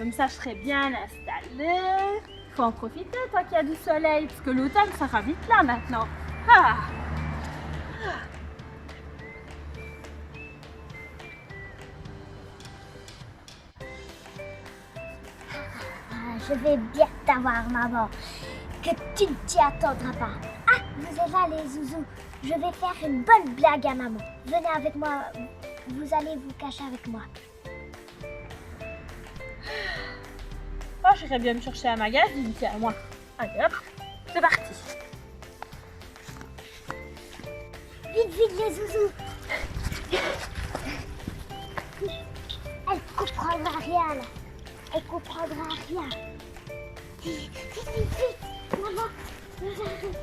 Comme ça, je serai bien installée. Faut en profiter tant qu'il y a du soleil, parce que l'automne sera vite là maintenant. Ah. Je vais bien t'avoir, maman. Que tu ne t'y attendras pas. Ah, vous êtes là, les zouzous. Je vais faire une bonne blague à maman. Venez avec moi. Vous allez vous cacher avec moi. Oh, j'irais bien me chercher un magazine, tiens, moi. Allez, hop, c'est parti. Vite, vite, les zouzous. Elle comprendra rien, là. Elle comprendra rien. Vite, vite, vite. Maman, nous arrivons.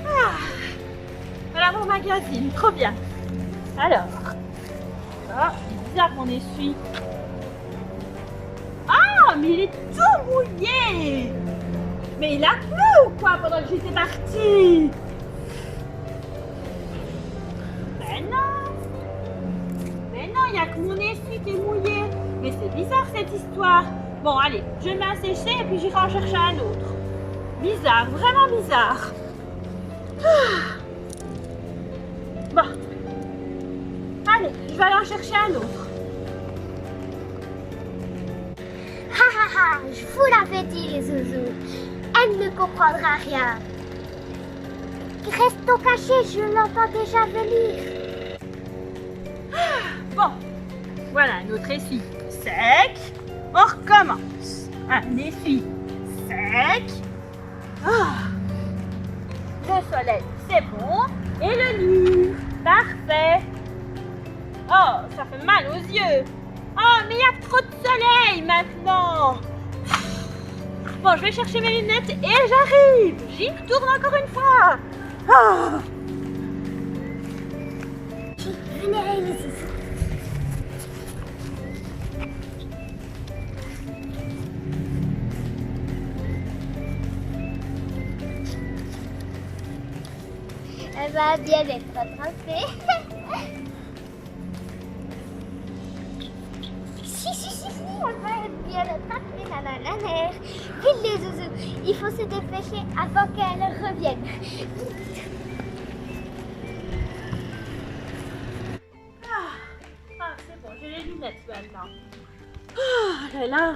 Ah, voilà mon magazine, trop bien. Alors, ah, c'est bizarre mon essuie. Ah, mais il est tout mouillé. Mais il a plu ou quoi pendant que j'étais partie? Mais non, il n'y a que mon essuie qui est mouillé. Mais c'est bizarre cette histoire. Bon, allez, je mets à sécher et puis j'irai en chercher un autre. Bizarre, vraiment bizarre. Bon. Allez, je vais aller en chercher un autre. Ha ha ha, je vous l'avais dit, les zouzous. Elle ne comprendra rien. Restons cachés, je l'entends déjà venir. Bon, voilà notre essuie sec. On recommence. Un essuie sec. Ah. Le soleil, c'est bon. Et le mur, parfait. Oh, ça fait mal aux yeux. Oh, mais il y a trop de soleil maintenant. Bon, je vais chercher mes lunettes et j'arrive. J'y retourne encore une fois. Oh. Venez, les zouzous. Elle va bien être attrapée. Si, elle va bien attrapée, la mère. Vite, les zouzous, il faut se dépêcher avant qu'elle revienne. Ah, c'est bon, j'ai les lunettes maintenant. Oh là là.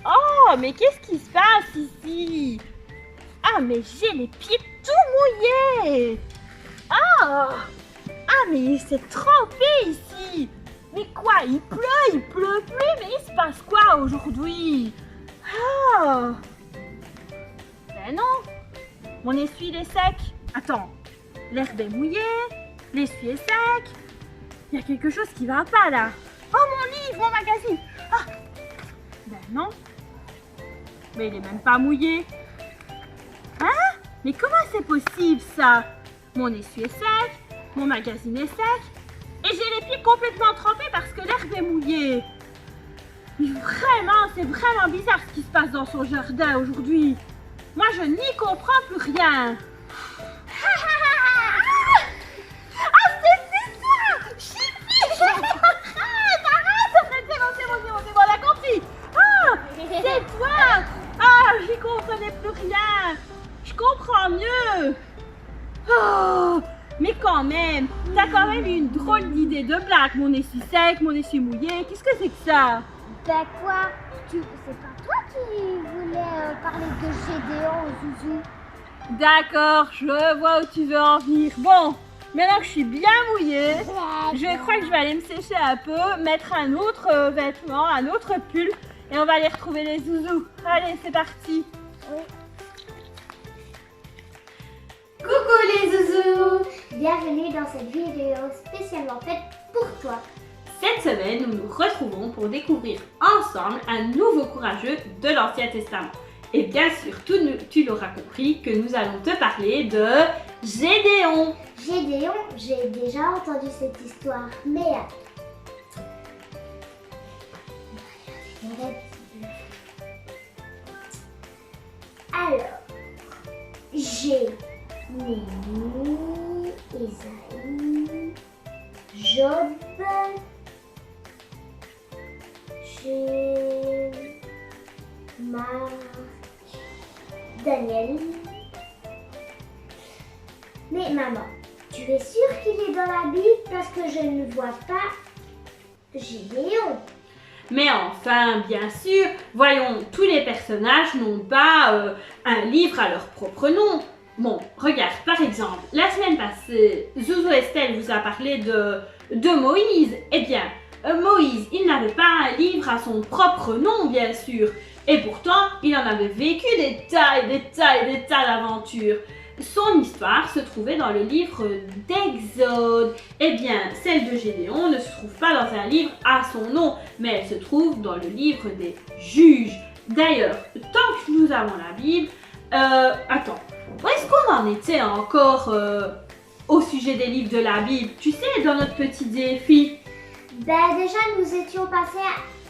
Oh, mais qu'est-ce qui se passe ici? Ah, mais j'ai les pieds tout mouillés. Ah, mais il s'est trempé ici. Mais quoi, il pleut plus, mais il se passe quoi aujourd'hui? Ah, ben non, mon essuie il est sec. Attends, l'herbe est mouillée, l'essuie est sec. Il y a quelque chose qui va pas là. Oh, mon livre, mon magazine. Ah, ben non, mais il est même pas mouillé. Hein? Mais comment c'est possible ça? Mon essuie est sec, mon magazine est sec, et j'ai les pieds complètement trempés parce que l'herbe est mouillée. Mais vraiment, c'est vraiment bizarre ce qui se passe dans son jardin aujourd'hui. Moi, je n'y comprends plus rien. Ah, c'est ça! Chippy! Arrête, c'est bon, on a compris. Ah, c'est toi! Ah, j'y comprenais plus rien. Je comprends mieux. Oh, mais quand même, t'as quand même eu une drôle d'idée de blague. Mon essuie sec, mon essuie mouillé. Qu'est-ce que c'est que ça? Ben quoi? C'est pas toi qui voulais parler de Gédéon, zouzou? D'accord, je vois où tu veux en venir. Bon, maintenant que je suis bien mouillée, je crois que je vais aller me sécher un peu, mettre un autre vêtement, un autre pull, et on va aller retrouver les zouzous. Allez, c'est parti. Oui. Coucou les zouzous! Bienvenue dans cette vidéo spécialement faite pour toi. Cette semaine, nous nous retrouvons pour découvrir ensemble un nouveau courageux de l'Ancien Testament. Et bien sûr, tu l'auras compris que nous allons te parler de Gédéon. Gédéon, j'ai déjà entendu cette histoire, mais alors, j'ai Néhémie, Ésaïe, Job, Roger, Marc, Daniel. Mais maman, tu es sûre qu'il est dans la Bible parce que je ne vois pas Gédéon. Mais enfin, bien sûr, voyons, tous les personnages n'ont pas un livre à leur propre nom. Bon, regarde, par exemple, la semaine passée, Zouzou Estelle vous a parlé de Moïse. Eh bien, Moïse, il n'avait pas un livre à son propre nom, bien sûr. Et pourtant, il en avait vécu des tas et des tas et des tas d'aventures. Son histoire se trouvait dans le livre d'Exode. Eh bien, celle de Gédéon ne se trouve pas dans un livre à son nom, mais elle se trouve dans le livre des Juges. D'ailleurs, tant que nous avons la Bible, attends, où est-ce qu'on en était encore au sujet des livres de la Bible? Tu sais, dans notre petit défi. Ben déjà, nous étions passés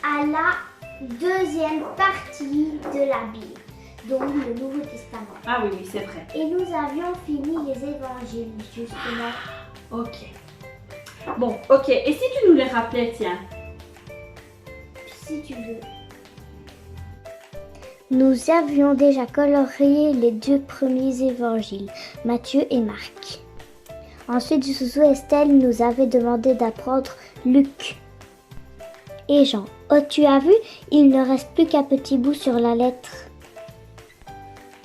à la deuxième partie de la Bible, donc le Nouveau Testament. Ah oui, oui, c'est vrai. Et nous avions fini les évangiles, justement. Ok. Bon, ok. Et si tu nous les rappelais, tiens? Si tu veux. Nous avions déjà colorié les 2 premiers évangiles, Matthieu et Marc. Ensuite, Zouzou Estelle nous avait demandé d'apprendre Luc et Jean. Oh, tu as vu, il ne reste plus qu'un petit bout sur la lettre.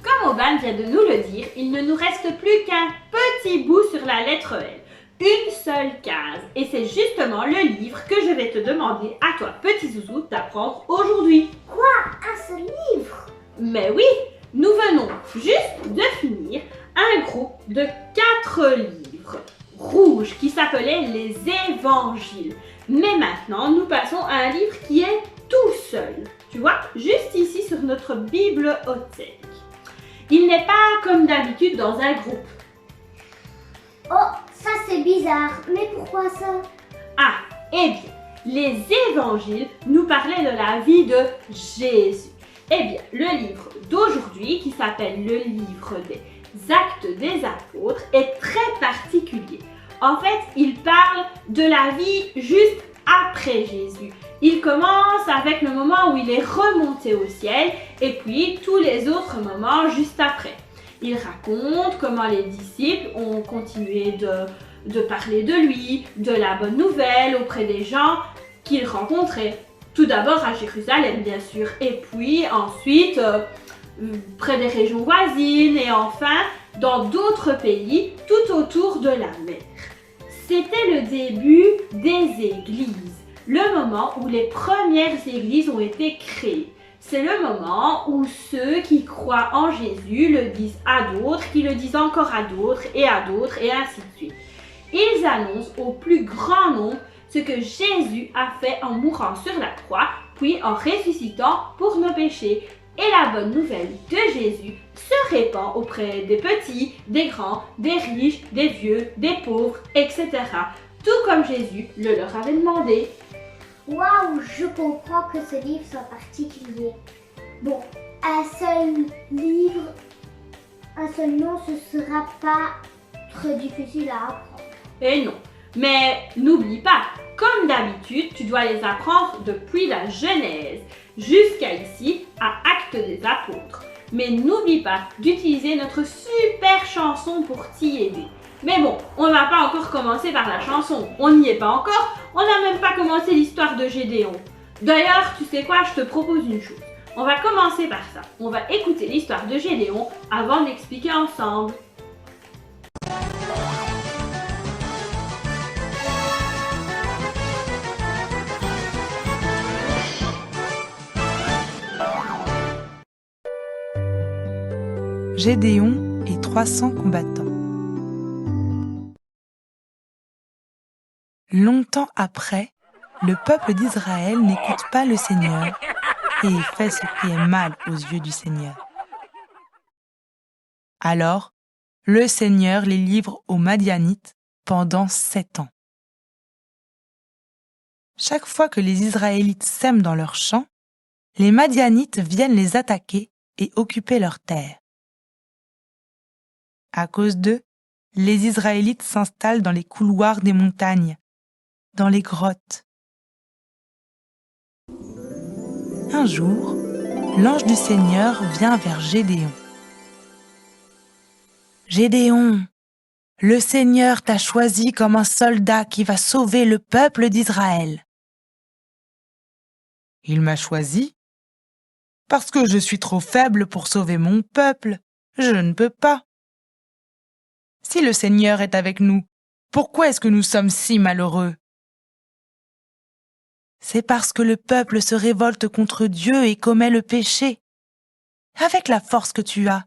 Comme Aubin vient de nous le dire, il ne nous reste plus qu'un petit bout sur la lettre L. Une seule case. Et c'est justement le livre que je vais te demander à toi, petit Zouzou, d'apprendre aujourd'hui. Quoi? Un seul livre? Mais oui, nous venons juste de finir un groupe de 4 livres rouges qui s'appelaient les évangiles. Mais maintenant, nous passons à un livre qui est tout seul. Tu vois, juste ici sur notre bibliothèque. Il n'est pas comme d'habitude dans un groupe. Oh, ça c'est bizarre. Mais pourquoi ça? Ah, eh bien, les évangiles nous parlaient de la vie de Jésus. Eh bien, le livre d'aujourd'hui, qui s'appelle le livre des Actes des Apôtres, est très particulier. En fait, il parle de la vie juste après Jésus. Il commence avec le moment où il est remonté au ciel et puis tous les autres moments juste après. Il raconte comment les disciples ont continué de parler de lui, de la bonne nouvelle auprès des gens qu'il rencontrait. Tout d'abord à Jérusalem, bien sûr, et puis ensuite près des régions voisines et enfin dans d'autres pays tout autour de la mer. C'était le début des églises, le moment où les premières églises ont été créées. C'est le moment où ceux qui croient en Jésus le disent à d'autres, qui le disent encore à d'autres, et ainsi de suite. Ils annoncent au plus grand nombre ce que Jésus a fait en mourant sur la croix, puis en ressuscitant pour nos péchés. Et la bonne nouvelle de Jésus se répand auprès des petits, des grands, des riches, des vieux, des pauvres, etc. Tout comme Jésus le leur avait demandé. Waouh, je comprends que ce livre soit particulier. Bon, un seul livre, un seul nom, ce sera pas très difficile à apprendre. Et non, mais n'oublie pas, comme d'habitude, tu dois les apprendre depuis la Genèse jusqu'à ici, à Actes des Apôtres. Mais n'oublie pas d'utiliser notre super chanson pour t'y aider. Mais bon, on ne va pas encore commencer par la chanson, on n'y est pas encore, on n'a même pas commencé l'histoire de Gédéon. D'ailleurs, tu sais quoi, je te propose une chose. On va commencer par ça. On va écouter l'histoire de Gédéon avant d'expliquer ensemble. Gédéon et 300 combattants. Longtemps après, le peuple d'Israël n'écoute pas le Seigneur et fait ce qui est mal aux yeux du Seigneur. Alors, le Seigneur les livre aux Madianites pendant 7 ans. Chaque fois que les Israélites sèment dans leurs champs, les Madianites viennent les attaquer et occuper leurs terres. À cause d'eux, les Israélites s'installent dans les couloirs des montagnes, dans les grottes. Un jour, l'ange du Seigneur vient vers Gédéon. « Gédéon, le Seigneur t'a choisi comme un soldat qui va sauver le peuple d'Israël. » « Il m'a choisi parce que je suis trop faible pour sauver mon peuple. Je ne peux pas. » « Si le Seigneur est avec nous, pourquoi est-ce que nous sommes si malheureux ? » « C'est parce que le peuple se révolte contre Dieu et commet le péché. Avec la force que tu as,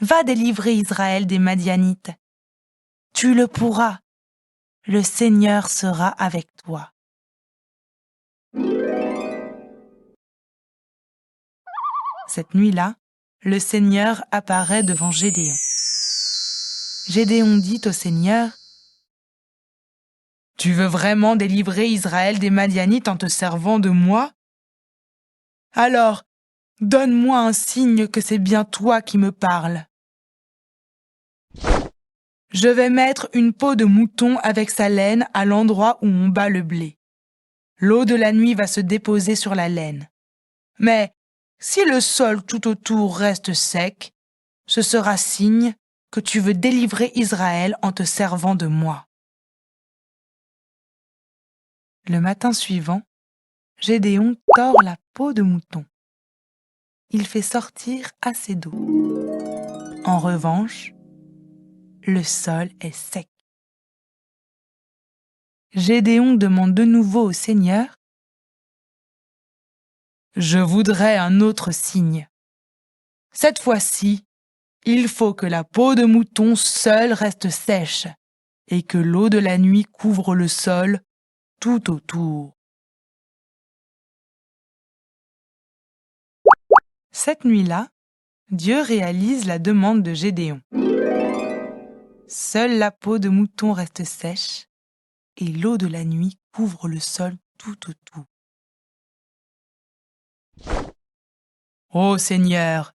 va délivrer Israël des Madianites. Tu le pourras. Le Seigneur sera avec toi. » Cette nuit-là, le Seigneur apparaît devant Gédéon. Gédéon dit au Seigneur, « Tu veux vraiment délivrer Israël des Madianites en te servant de moi ? Alors, donne-moi un signe que c'est bien toi qui me parles. » « Je vais mettre une peau de mouton avec sa laine à l'endroit où on bat le blé. L'eau de la nuit va se déposer sur la laine. Mais si le sol tout autour reste sec, ce sera signe que tu veux délivrer Israël en te servant de moi. » Le matin suivant, Gédéon tord la peau de mouton. Il fait sortir assez d'eau. En revanche, le sol est sec. Gédéon demande de nouveau au Seigneur, « Je voudrais un autre signe. Cette fois-ci, il faut que la peau de mouton seule reste sèche et que l'eau de la nuit couvre le sol tout autour. » Cette nuit-là, Dieu réalise la demande de Gédéon. Seule la peau de mouton reste sèche et l'eau de la nuit couvre le sol tout autour. « Ô Seigneur,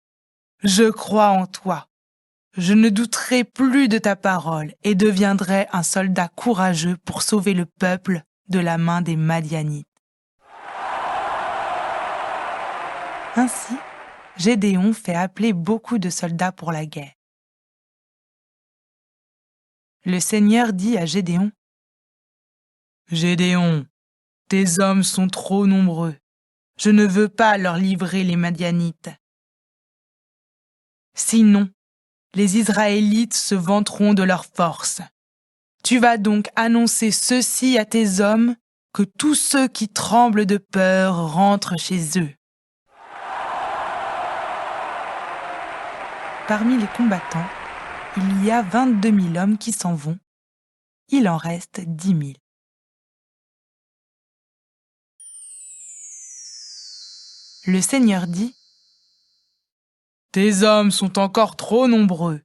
je crois en toi. Je ne douterai plus de ta parole et deviendrai un soldat courageux pour sauver le peuple de la main des Madianites. » Ainsi, Gédéon fait appeler beaucoup de soldats pour la guerre. Le Seigneur dit à Gédéon, « Gédéon, tes hommes sont trop nombreux. Je ne veux pas leur livrer les Madianites. Sinon, les Israélites se vanteront de leur force. Tu vas donc annoncer ceci à tes hommes, que tous ceux qui tremblent de peur rentrent chez eux. » Parmi les combattants, il y a 22 000 hommes qui s'en vont. Il en reste 10 000. Le Seigneur dit, « Tes hommes sont encore trop nombreux.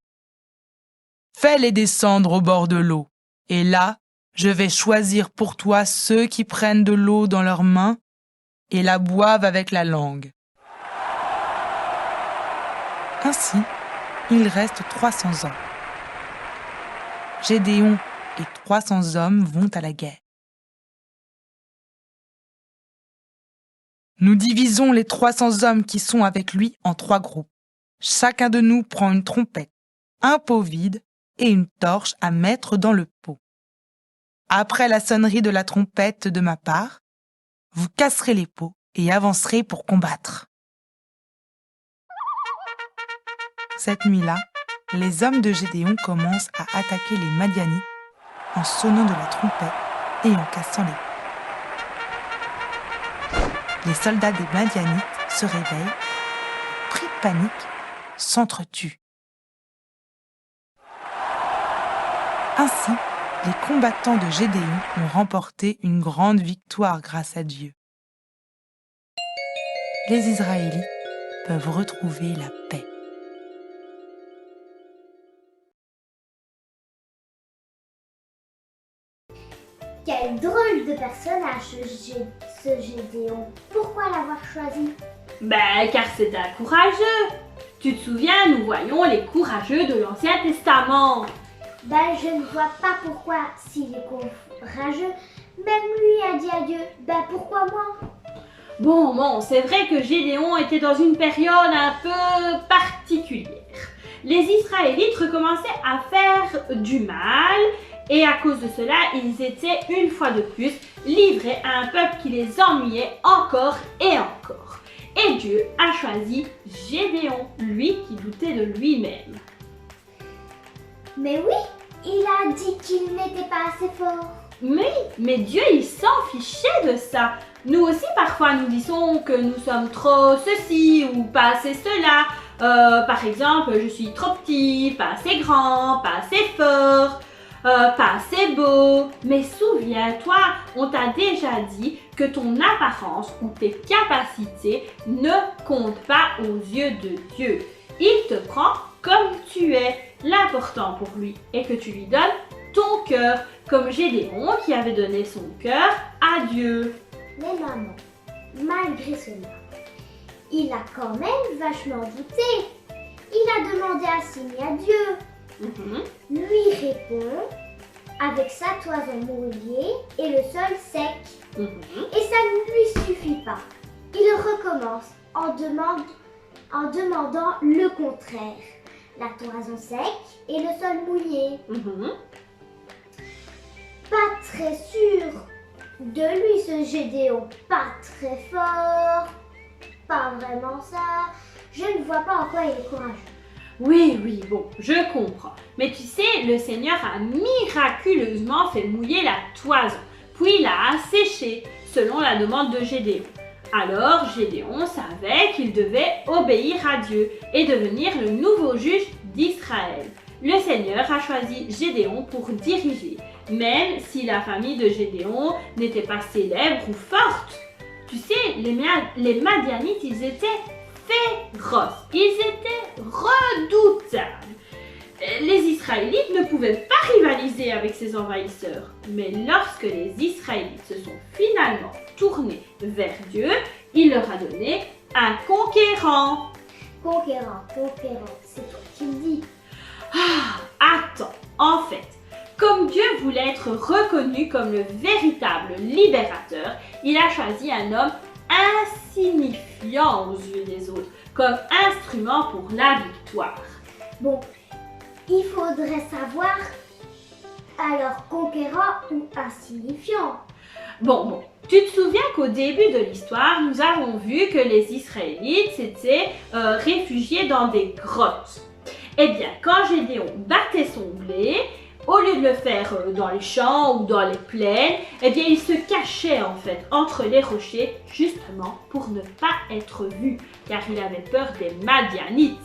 Fais-les descendre au bord de l'eau, et là, je vais choisir pour toi ceux qui prennent de l'eau dans leurs mains et la boivent avec la langue. » Ainsi, il reste 300 hommes. Gédéon et 300 hommes vont à la guerre. Nous divisons les 300 hommes qui sont avec lui en 3 groupes. Chacun de nous prend une trompette, un pot vide et une torche à mettre dans le pot. Après la sonnerie de la trompette de ma part, vous casserez les pots et avancerez pour combattre. Cette nuit-là, les hommes de Gédéon commencent à attaquer les Madianites en sonnant de la trompette et en cassant les pots. Les soldats des Madianites se réveillent, pris de panique, s'entretuent. Ainsi, les combattants de Gédéon ont remporté une grande victoire grâce à Dieu. Les Israélites peuvent retrouver la paix. Quel drôle de personnage ce Gédéon. Pourquoi l'avoir choisi? Car c'est un courageux. Tu te souviens, nous voyons les courageux de l'Ancien Testament. Je ne vois pas pourquoi, s'il est courageux, même lui a dit adieu. Pourquoi moi? Bon, c'est vrai que Gédéon était dans une période un peu particulière. Les Israélites recommençaient à faire du mal et à cause de cela, ils étaient une fois de plus livrés à un peuple qui les ennuyait encore et encore. Et Dieu a choisi Gédéon, lui qui doutait de lui-même. Mais oui, il a dit qu'il n'était pas assez fort. Mais Dieu, il s'en fichait de ça. Nous aussi, parfois, nous disons que nous sommes trop ceci ou pas assez cela. Par exemple, je suis trop petit, pas assez grand, pas assez fort, pas assez beau. Mais souviens-toi, on t'a déjà dit que ton apparence ou tes capacités ne comptent pas aux yeux de Dieu. Il te prend comme tu es. L'important pour lui est que tu lui donnes ton cœur, comme Gédéon qui avait donné son cœur à Dieu. Mais maman, malgré cela, il a quand même vachement douté. Il a demandé un signe à Dieu. Lui répond avec sa toison mouillée et le sol sec. Et ça ne lui suffit pas. Il recommence en demandant le contraire. La toison sec et le sol mouillé. Pas très sûr de lui ce Gédéon, pas très fort, pas vraiment ça. Je ne vois pas en quoi il est courageux. Oui, bon, je comprends. Mais tu sais, le Seigneur a miraculeusement fait mouiller la toison, puis l'a asséchée, selon la demande de Gédéon. Alors Gédéon savait qu'il devait obéir à Dieu et devenir le nouveau juge d'Israël. Le Seigneur a choisi Gédéon pour diriger, même si la famille de Gédéon n'était pas célèbre ou forte. Tu sais, les Madianites, ils étaient féroces, ils étaient redoutables. Les Israélites ne pouvaient pas rivaliser avec ces envahisseurs. Mais lorsque les Israélites se sont finalement tournés vers Dieu, il leur a donné un conquérant. Conquérant, c'est toi qui le dis. Attends, en fait, comme Dieu voulait être reconnu comme le véritable libérateur, il a choisi un homme insignifiant aux yeux des autres, comme instrument pour la victoire. Bon, il faudrait savoir, alors conquérant ou insignifiant. Bon, tu te souviens qu'au début de l'histoire, nous avons vu que les Israélites s'étaient réfugiés dans des grottes. Eh bien, quand Gédéon battait son blé, au lieu de le faire dans les champs ou dans les plaines, eh bien, il se cachait en fait entre les rochers, justement pour ne pas être vu, car il avait peur des Madianites.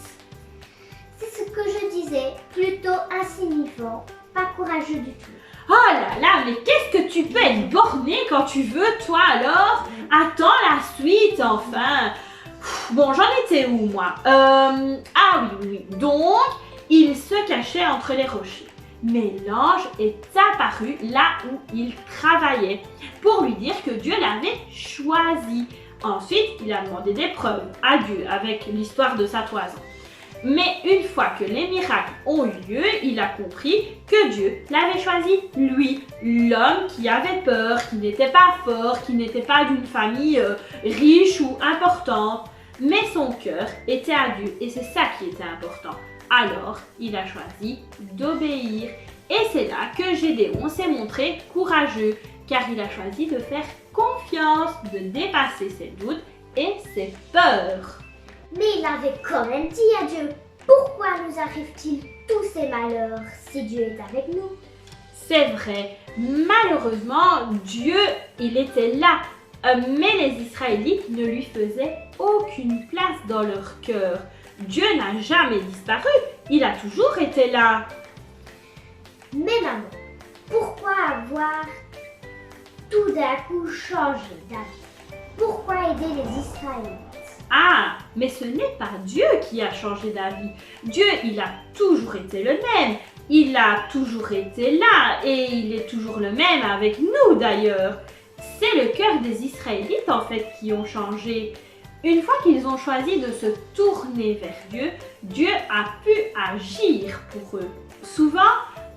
C'est ce que je disais, plutôt insignifiant, pas courageux du tout. Oh là, mais qu'est-ce que tu peux être borné quand tu veux, toi alors? Attends la suite, enfin. Bon, j'en étais où, moi? Oui. Donc, il se cachait entre les rochers. Mais l'ange est apparu là où il travaillait pour lui dire que Dieu l'avait choisi. Ensuite, il a demandé des preuves à Dieu avec l'histoire de sa toison. Mais une fois que les miracles ont eu lieu, il a compris que Dieu l'avait choisi, lui, l'homme qui avait peur, qui n'était pas fort, qui n'était pas d'une famille riche ou importante. Mais son cœur était à Dieu et c'est ça qui était important. Alors, il a choisi d'obéir. Et c'est là que Gédéon s'est montré courageux, car il a choisi de faire confiance, de dépasser ses doutes et ses peurs. Mais il avait quand même dit à Dieu, pourquoi nous arrive-t-il tous ces malheurs si Dieu est avec nous? C'est vrai, malheureusement, Dieu, il était là, mais les Israélites ne lui faisaient aucune place dans leur cœur. Dieu n'a jamais disparu, il a toujours été là. Mais maman, pourquoi avoir tout d'un coup changé d'avis? Pourquoi aider les Israélites? Ah, mais ce n'est pas Dieu qui a changé d'avis. Dieu, il a toujours été le même. Il a toujours été là et il est toujours le même avec nous d'ailleurs. C'est le cœur des Israélites en fait qui ont changé. Une fois qu'ils ont choisi de se tourner vers Dieu, Dieu a pu agir pour eux. Souvent,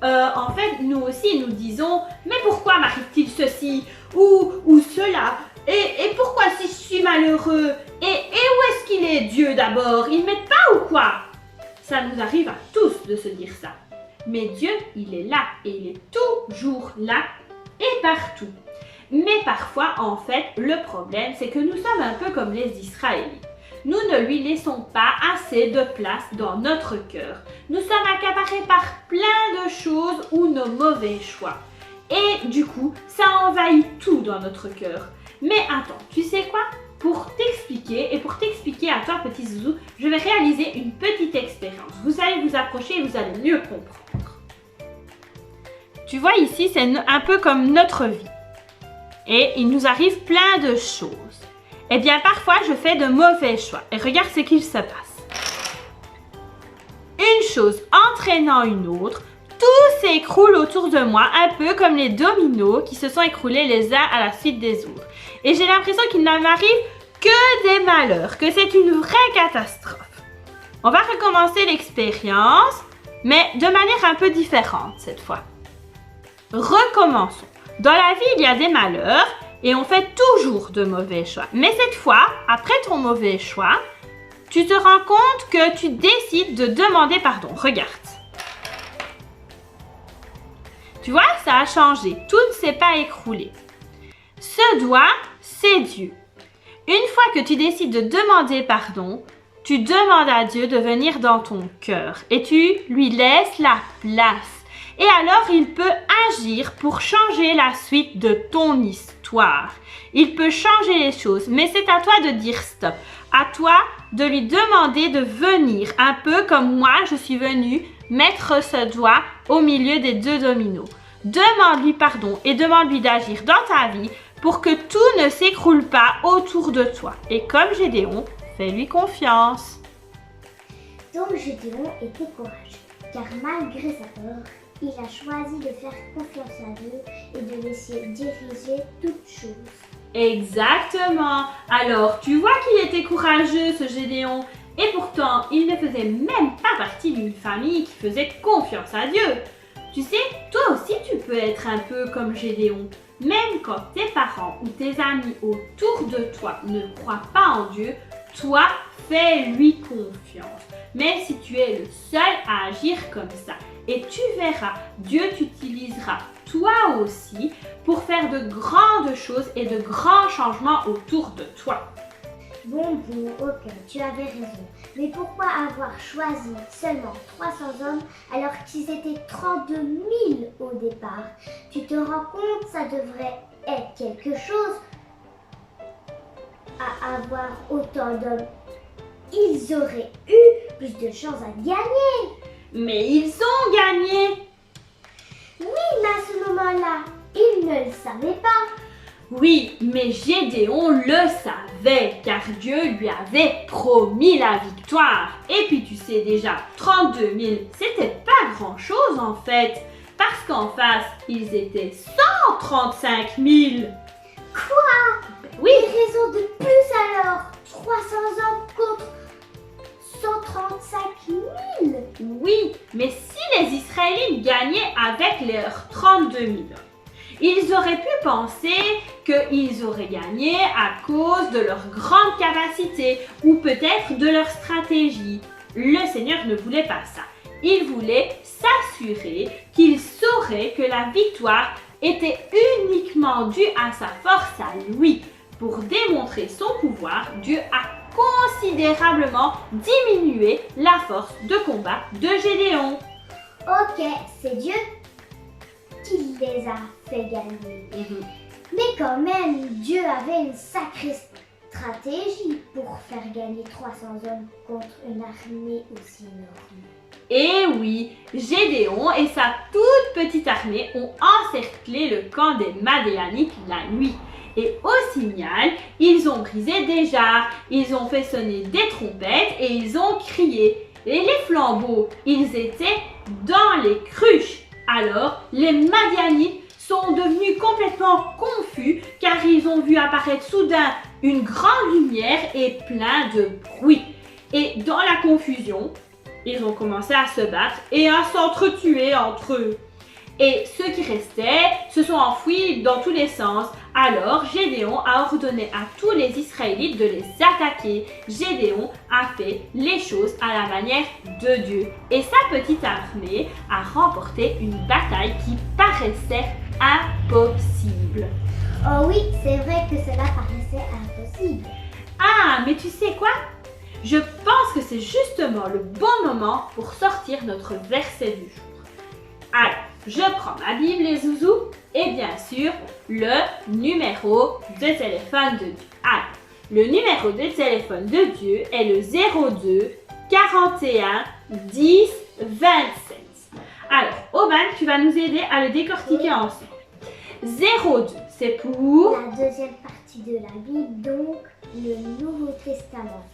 en fait, nous aussi nous disons « Mais pourquoi m'arrive-t-il ceci ou cela ? Et pourquoi si je suis mal malheureux. Et où est-ce qu'il est, Dieu, d'abord? Il m'aide pas ou quoi? Ça nous arrive à tous de se dire ça. Mais Dieu, il est là et il est toujours là et partout. Mais parfois, en fait, le problème, c'est que nous sommes un peu comme les Israélites. Nous ne lui laissons pas assez de place dans notre cœur. Nous sommes accaparés par plein de choses ou nos mauvais choix. Et du coup, ça envahit tout dans notre cœur. Mais attends, tu sais quoi? Pour t'expliquer et pour t'expliquer à toi, petit zouzou, je vais réaliser une petite expérience. Vous allez vous approcher et vous allez mieux comprendre. Tu vois ici, c'est un peu comme notre vie. Et il nous arrive plein de choses. Eh bien, parfois, je fais de mauvais choix. Et regarde ce qu'il se passe. Une chose entraînant une autre, tout s'écroule autour de moi, un peu comme les dominos qui se sont écroulés les uns à la suite des autres. Et j'ai l'impression qu'il ne m'arrive que des malheurs, que c'est une vraie catastrophe. On va recommencer l'expérience, mais de manière un peu différente cette fois. Recommençons. Dans la vie, il y a des malheurs et on fait toujours de mauvais choix. Mais cette fois, après ton mauvais choix, tu te rends compte que tu décides de demander pardon. Regarde. Tu vois, ça a changé. Tout ne s'est pas écroulé. Ce doigt, c'est Dieu. Une fois que tu décides de demander pardon, tu demandes à Dieu de venir dans ton cœur et tu lui laisses la place. Et alors, il peut agir pour changer la suite de ton histoire. Il peut changer les choses, mais c'est à toi de dire stop. À toi de lui demander de venir, un peu comme moi, je suis venue mettre ce doigt au milieu des deux dominos. Demande-lui pardon et demande-lui d'agir dans ta vie pour que tout ne s'écroule pas autour de toi. Et comme Gédéon, fais-lui confiance. Donc Gédéon était courageux, car malgré sa peur, il a choisi de faire confiance à Dieu et de laisser diriger toutes choses. Exactement. Alors, tu vois qu'il était courageux, ce Gédéon. Et pourtant, il ne faisait même pas partie d'une famille qui faisait confiance à Dieu. Tu sais, toi aussi, tu peux être un peu comme Gédéon. Même quand tes parents ou tes amis autour de toi ne croient pas en Dieu, toi, fais-lui confiance. Même si tu es le seul à agir comme ça. Et tu verras, Dieu t'utilisera toi aussi pour faire de grandes choses et de grands changements autour de toi. Bon, ok, tu avais raison. Mais pourquoi avoir choisi seulement 300 hommes alors qu'ils étaient 32 000 au départ? Tu te rends compte, ça devrait être quelque chose à avoir autant d'hommes. Ils auraient eu plus de chances à gagner. Mais ils ont gagné! Oui, mais à ce moment-là, ils ne le savaient pas. Oui, mais Gédéon le savait, car Dieu lui avait promis la victoire. Et puis tu sais déjà, 32 000, c'était pas grand-chose en fait, parce qu'en face, ils étaient 135 000. Quoi? Oui. Une raison de plus alors. 300 hommes contre 135 000. Oui, mais si les Israélites gagnaient avec leurs 32 000, ils auraient pu penser qu'ils auraient gagné à cause de leur grande capacité ou peut-être de leur stratégie. Le Seigneur ne voulait pas ça. Il voulait s'assurer qu'il saurait que la victoire était uniquement due à sa force à lui. Pour démontrer son pouvoir, Dieu a considérablement diminué la force de combat de Gédéon. Ok, c'est Dieu qui les a fait gagner. Mais quand même, Dieu avait une sacrée stratégie pour faire gagner 300 hommes contre une armée aussi énorme. Et oui, Gédéon et sa toute petite armée ont encerclé le camp des Madianites la nuit. Et au signal, ils ont brisé des jarres, ils ont fait sonner des trompettes et ils ont crié. Et les flambeaux, ils étaient dans les cruches. Alors, les Madianites sont devenus complètement confus car ils ont vu apparaître soudain une grande lumière et plein de bruit. Et dans la confusion, ils ont commencé à se battre et à s'entretuer entre eux. Et ceux qui restaient se sont enfouis dans tous les sens. Alors Gédéon a ordonné à tous les Israélites de les attaquer. Gédéon a fait les choses à la manière de Dieu. Et sa petite armée a remporté une bataille qui paraissait impossible. Oh oui, c'est vrai que cela paraissait impossible. Ah, mais tu sais quoi? Je pense que c'est justement le bon moment pour sortir notre verset du jour. Alors, je prends ma Bible, les zouzous, et bien sûr, le numéro de téléphone de Dieu. Alors, le numéro de téléphone de Dieu est le 02 41 10 27. Alors, Aubin, tu vas nous aider à le décortiquer ensemble. 02, c'est pour... La deuxième partie de la Bible, donc le Nouveau Testament.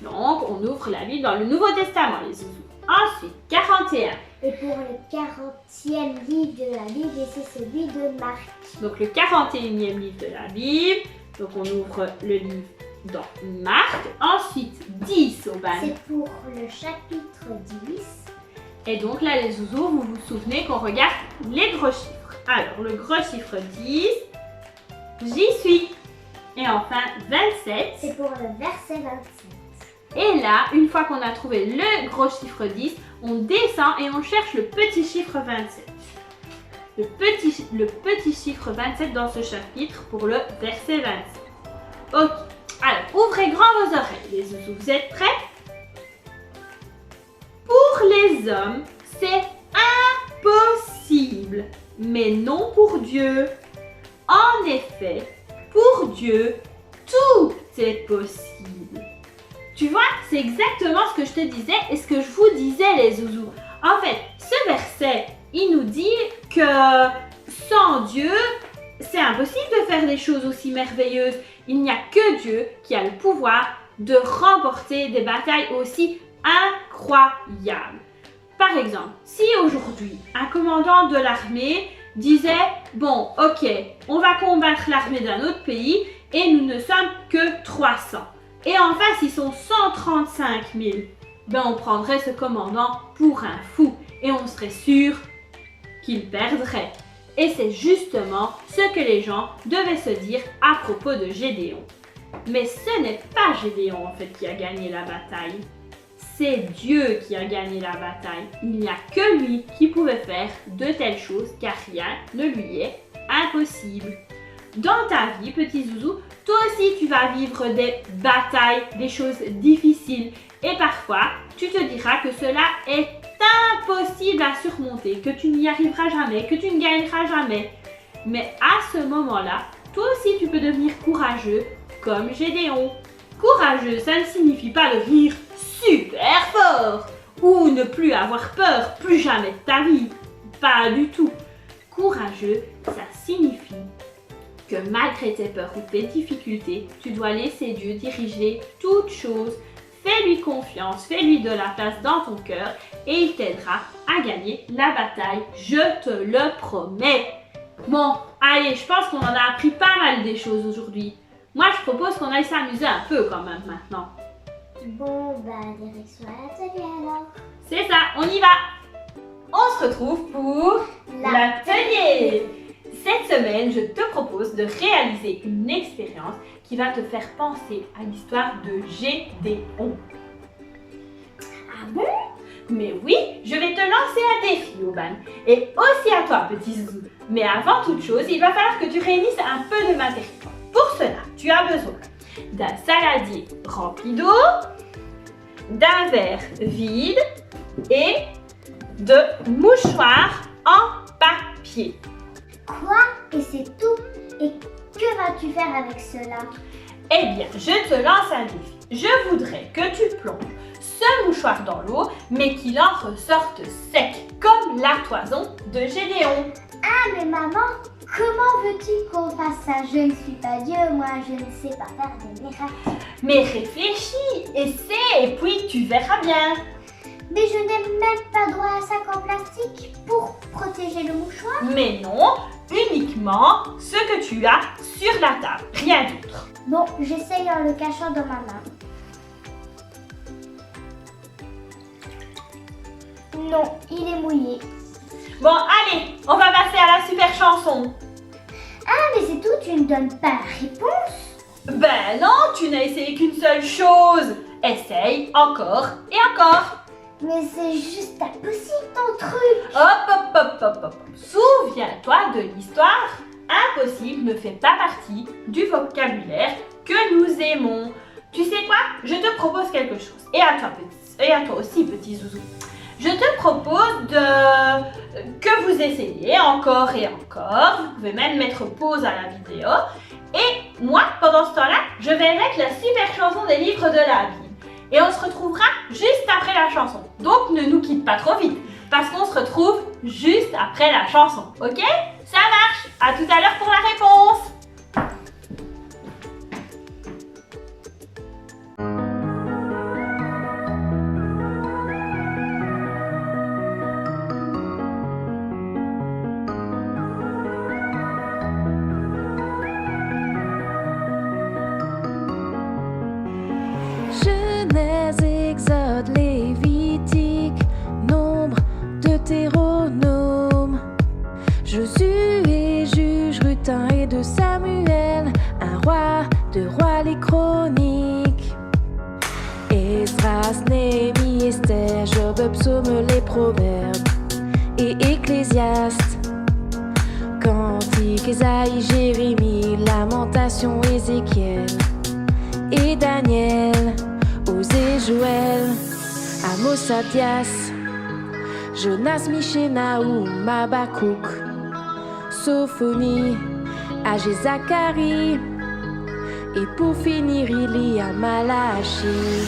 Donc, on ouvre la Bible dans le Nouveau Testament, les zouzous. Ensuite, 41. Et pour le 40e livre de la Bible, et c'est celui de Marc. Donc, le 41e livre de la Bible. Donc, on ouvre le livre dans Marc. Ensuite, 10 au ban. C'est pour le chapitre 10. Et donc, là, les zouzous, vous vous souvenez qu'on regarde les gros chiffres. Alors, le gros chiffre 10, j'y suis. Et enfin, 27. C'est pour le verset 27. Et là, une fois qu'on a trouvé le gros chiffre 10, on descend et on cherche le petit chiffre 27. Le petit chiffre 27 dans ce chapitre pour le verset 27. Ok, alors ouvrez grand vos oreilles, les zouzous. Vous êtes prêts? Pour les hommes, c'est impossible, mais non pour Dieu. En effet, pour Dieu, tout est possible. Tu vois, c'est exactement ce que je te disais et ce que je vous disais, les zouzous. En fait, ce verset, il nous dit que sans Dieu, c'est impossible de faire des choses aussi merveilleuses. Il n'y a que Dieu qui a le pouvoir de remporter des batailles aussi incroyables. Par exemple, si aujourd'hui, un commandant de l'armée disait « Bon, ok, on va combattre l'armée d'un autre pays et nous ne sommes que 300. » Et en face, ils sont 135 000. Ben, on prendrait ce commandant pour un fou et on serait sûr qu'il perdrait. Et c'est justement ce que les gens devaient se dire à propos de Gédéon. Mais ce n'est pas Gédéon en fait qui a gagné la bataille. C'est Dieu qui a gagné la bataille. Il n'y a que lui qui pouvait faire de telles choses car rien ne lui est impossible. Dans ta vie, petit zouzou, toi aussi tu vas vivre des batailles, des choses difficiles et parfois tu te diras que cela est impossible à surmonter, que tu n'y arriveras jamais, que tu ne gagneras jamais. Mais à ce moment-là, toi aussi tu peux devenir courageux comme Gédéon. Courageux, ça ne signifie pas de rire super fort ou ne plus avoir peur plus jamais de ta vie. Pas du tout. Courageux, ça signifie que malgré tes peurs ou tes difficultés, tu dois laisser Dieu diriger toutes choses. Fais-lui confiance, fais-lui de la place dans ton cœur et il t'aidera à gagner la bataille. Je te le promets. Bon, allez, je pense qu'on en a appris pas mal des choses aujourd'hui. Moi, je propose qu'on aille s'amuser un peu quand même maintenant. Bon, direction à l'atelier alors. C'est ça, on y va. On se retrouve pour l'atelier. Cette semaine, je te propose de réaliser une expérience qui va te faire penser à l'histoire de Gédéon. Ah bon? Mais oui, je vais te lancer un défi, Aubin. Et aussi à toi, petit zouzou. Mais avant toute chose, il va falloir que tu réunisses un peu de matériel. Pour cela, tu as besoin d'un saladier rempli d'eau, d'un verre vide et de mouchoirs en papier. Quoi? Et c'est tout? Et que vas-tu faire avec cela? Eh bien, je te lance un défi. Je voudrais que tu plonges ce mouchoir dans l'eau, mais qu'il en ressorte sec, comme la toison de Gédéon. Ah mais maman, comment veux-tu qu'on fasse ça? Je ne suis pas Dieu, moi je ne sais pas faire des miracles. Mais réfléchis, essaie, et puis tu verras bien. Mais je n'ai même pas droit à un sac en plastique pour protéger le mouchoir. Mais non, uniquement ce que tu as sur la table, rien d'autre. Bon, j'essaye en le cachant dans ma main. Non, il est mouillé. Bon, allez, on va passer à la super chanson. Ah, mais c'est tout, tu ne donnes pas la réponse? Ben non, tu n'as essayé qu'une seule chose. Essaye encore et encore. Mais c'est juste impossible ton truc. Hop, hop, hop, hop, hop. Souviens-toi de l'histoire. Impossible ne fait pas partie du vocabulaire que nous aimons. Tu sais quoi? Je te propose quelque chose. Et à toi aussi, petit zouzou. Je te propose que vous essayiez encore et encore. Vous pouvez même mettre pause à la vidéo. Et moi, pendant ce temps-là, je vais mettre la super chanson des livres de la Bible. Et on se retrouvera juste après la chanson. Donc ne nous quitte pas trop vite, parce qu'on se retrouve juste après la chanson. Ok? Ça marche. À tout à l'heure pour la réponse. Genèse, Exode, Lévitique, Nombre, Deutéronome, Josué, Juge, Rutin et de Samuel, un roi, deux rois, les chroniques, Esdras, Néhémie, Esther, Job, Psaume, les proverbes et Ecclésiaste, Cantique, Ésaïe, Jérémie, Lamentation, Ézéchiel et Daniel, Osée, Joël, Amos, Abdias, Jonas, Michée, Naoum, Habakkuk, Sophonie, Agé, Zacharie, et pour finir il y a Malachie.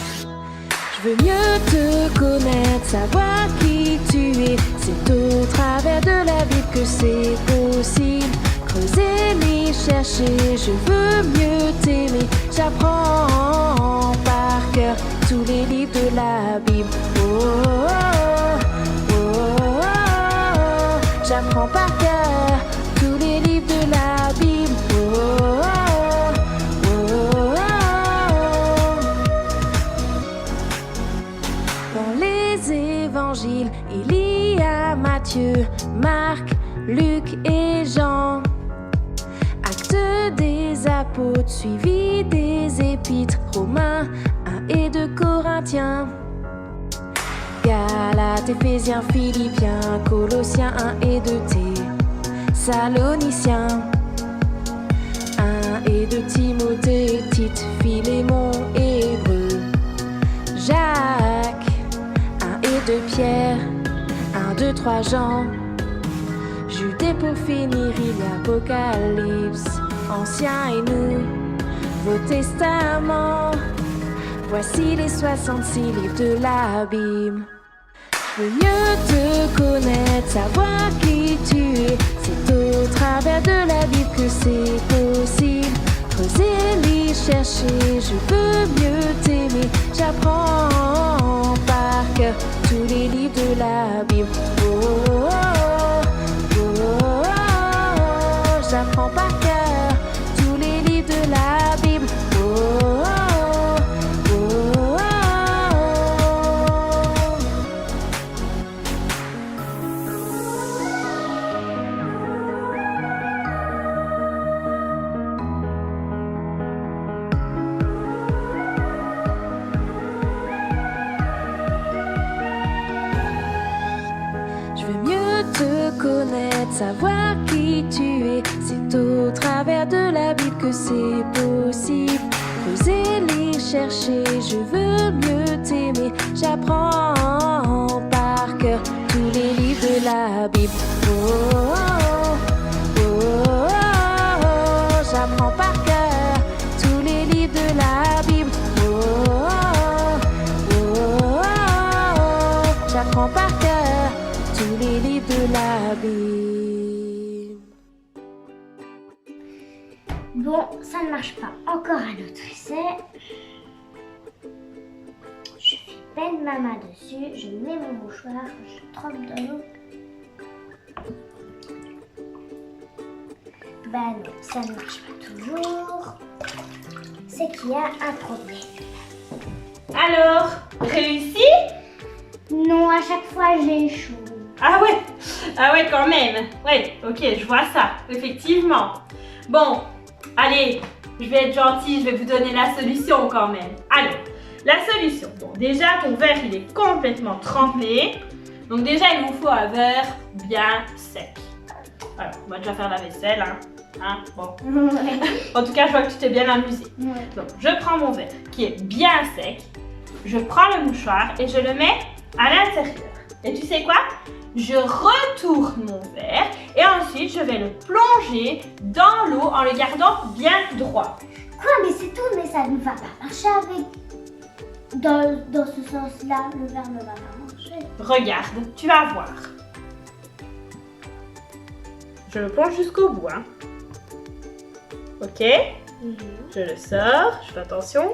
Je veux mieux te connaître, savoir qui tu es. C'est au travers de la Bible que c'est possible. Creuser, les chercher, je veux mieux t'aimer. J'apprends par cœur tous les livres de la Bible. Oh, oh, oh, oh, oh, oh. J'apprends par cœur tous les livres de la Bible. Oh, oh, oh, oh, oh. Dans les évangiles, il y a Matthieu, Marc, Luc et Jean. Actes des apôtres, suivi des épîtres, Romains 1 et 2 Corinthiens, Galates, Éphésiens, Philippiens, Colossiens 1 et 2 Thessaloniciens, 1 et 2 Timothée, Tite, Philémon, Hébreux, Jacques, 1 et 2 Pierre, 1, 2, 3 Jean, Jude et pour finir il y a Apocalypse, Ancien et Nouveau Testament. Voici les 66 livres de la Bible. Je veux mieux te connaître, savoir qui tu es. C'est au travers de la Bible que c'est possible. Creuser, les chercher, je veux mieux t'aimer. J'apprends par cœur tous les livres de la Bible. Oh, oh, oh, oh, oh, oh. J'apprends par cœur tous les livres de la Bible. Oh, oh, oh, oh, oh. Je veux mieux te connaître, savoir qui tu es. C'est au travers de la Bible que c'est possible. Creuser, les chercher, je veux mieux t'aimer. J'apprends par cœur tous les livres de la Bible. Oh, oh, oh, oh, oh, oh. J'apprends par cœur tous les livres de la Bible. Oh, oh, oh, oh, oh. J'apprends par cœur tous les livres de la Bible. Bon, ça ne marche pas. Encore un autre essai. Je fais peine ma main dessus. Je mets mon mouchoir. Je trempe dans l'eau. Ben non, ça ne marche pas toujours. C'est qu'il y a un problème. Alors, réussi? Non, à chaque fois j'échoue. Ah ouais, Ah ouais, quand même. Ouais, ok, je vois ça, effectivement. Bon, allez, je vais être gentille, je vais vous donner la solution quand même. Alors, la solution. Bon, déjà, ton verre, il est complètement trempé. Donc déjà, il vous faut un verre bien sec. Alors, on va déjà faire la vaisselle, hein. Bon. En tout cas, je vois que tu t'es bien amusé. Ouais. Donc, je prends mon verre qui est bien sec. Je prends le mouchoir et je le mets à l'intérieur. Et tu sais quoi? Je retourne mon verre et ensuite je vais le plonger dans l'eau en le gardant bien droit. Quoi, mais c'est tout, mais ça ne va pas marcher avec... Dans ce sens-là, le verre ne va pas marcher. Regarde, tu vas voir. Je le plonge jusqu'au bout. Ok? Je le sors, je fais attention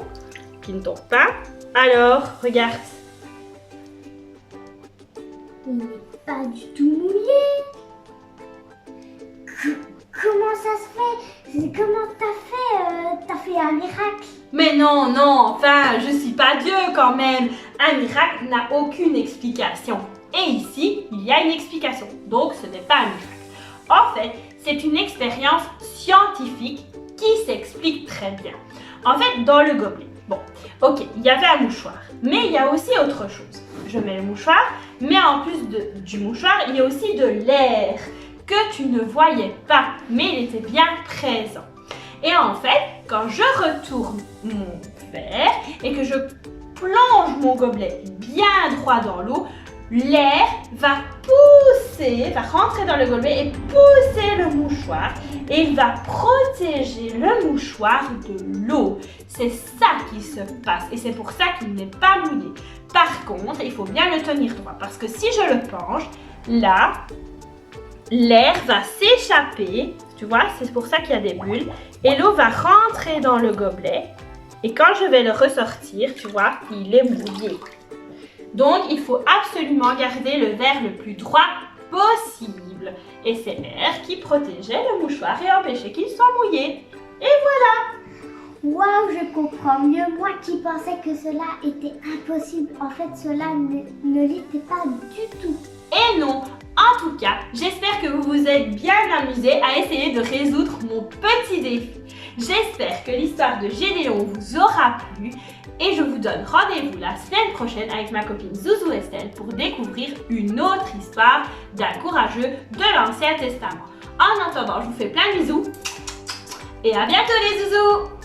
qu'il ne tombe pas. Alors, regarde. Il n'est pas du tout mouillé. Comment ça se fait? Comment t'as fait un miracle? Mais non, enfin, je suis pas Dieu quand même. Un miracle n'a aucune explication. Et ici, il y a une explication. Donc, ce n'est pas un miracle. En fait, c'est une expérience scientifique qui s'explique très bien. En fait, dans le gobelet, bon, ok, il y avait un mouchoir. Mais il y a aussi autre chose. Je mets le mouchoir, mais en plus du mouchoir, il y a aussi de l'air que tu ne voyais pas, mais il était bien présent. Et en fait, quand je retourne mon verre et que je plonge mon gobelet bien droit dans l'eau, l'air va rentrer dans le gobelet et pousser le mouchoir et il va protéger le mouchoir de l'eau. C'est ça qui se passe et c'est pour ça qu'il n'est pas mouillé. Par contre, il faut bien le tenir droit parce que si je le penche, là, l'air va s'échapper, tu vois, c'est pour ça qu'il y a des bulles, et l'eau va rentrer dans le gobelet, et quand je vais le ressortir, tu vois, il est mouillé. Donc, il faut absolument garder le verre le plus droit possible, et c'est l'air qui protégeait le mouchoir et empêchait qu'il soit mouillé. Et voilà! Waouh, je comprends mieux. Moi qui pensais que cela était impossible, en fait, cela ne l'était pas du tout. Et non, en tout cas, j'espère que vous vous êtes bien amusés à essayer de résoudre mon petit défi. J'espère que l'histoire de Gédéon vous aura plu et je vous donne rendez-vous la semaine prochaine avec ma copine Zouzou Estelle pour découvrir une autre histoire d'un courageux de l'Ancien Testament. En attendant, je vous fais plein de bisous et à bientôt les zouzous!